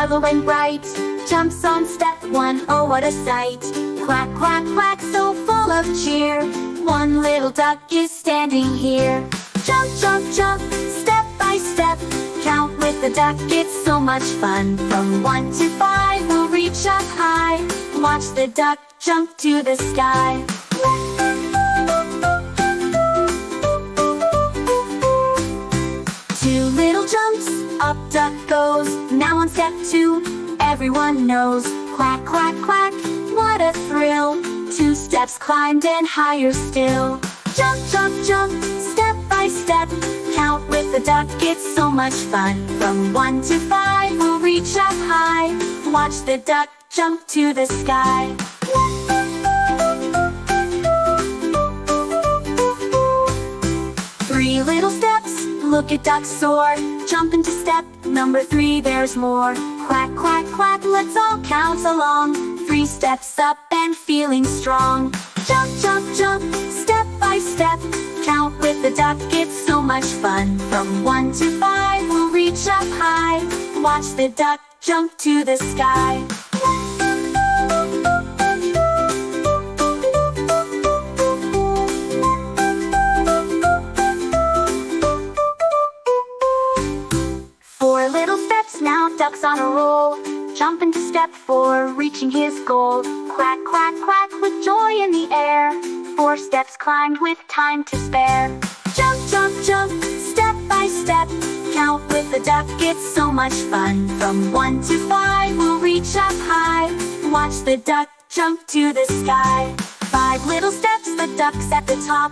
yellow and bright. Jumps on step one, oh what a sight. Quack, quack, quack, so full of cheer. One little duck is standing here. Jump, jump, jump, step by step. Count with the duck, it's so much fun. From 1 to 5, we'll reach up high. Watch the duck jump to the sky. Two little jumps, up duck goes. Now on step 2, everyone knows. Quack, quack, quack, what a thrill. 2 steps climbed and higher still. Jump, jump, jump, step by step. Count with the duck, it's so much fun. From 1 to 5, we'll reach up high. Watch the duck jump to the sky. Three little steps, look at duck soar. Jump into step number 3, there's more. Quack, quack, quack, let's all count along. 3 steps up and feeling strong. Jump, jump, jump, step by step. Count with the duck, it's so much fun. From 1 to 5, we'll reach up high. Watch the duck jump to the sky. Four little steps, now duck's on a roll. Jump into step 4, reaching his goal. Quack, quack, quack, with joy in the air. 4 steps climbed with time to spare. Jump, jump, jump, step by step. Count with the duck, it's so much fun. From 1 to 5, we'll reach up high. Watch the duck jump to the sky. 5 little steps, the duck's at the top.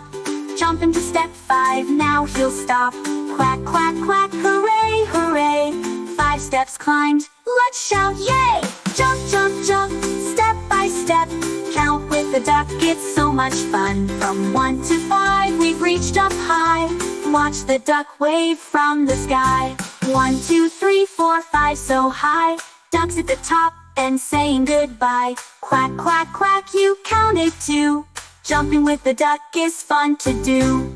Jump into step 5, now he'll stop. Quack, quack, quack, hooray, hooray. 5 steps climbed, let's shout yay! Jump, jump, jump, step by step. Count with the duck, it's so much fun. From 1 to 5, we've reached up high. Watch the duck wave from the sky. 1, 2, 3, 4, 5, so high. Duck's at the top and saying goodbye. Quack, quack, quack, you counted 2. Jumping with the duck is fun to do.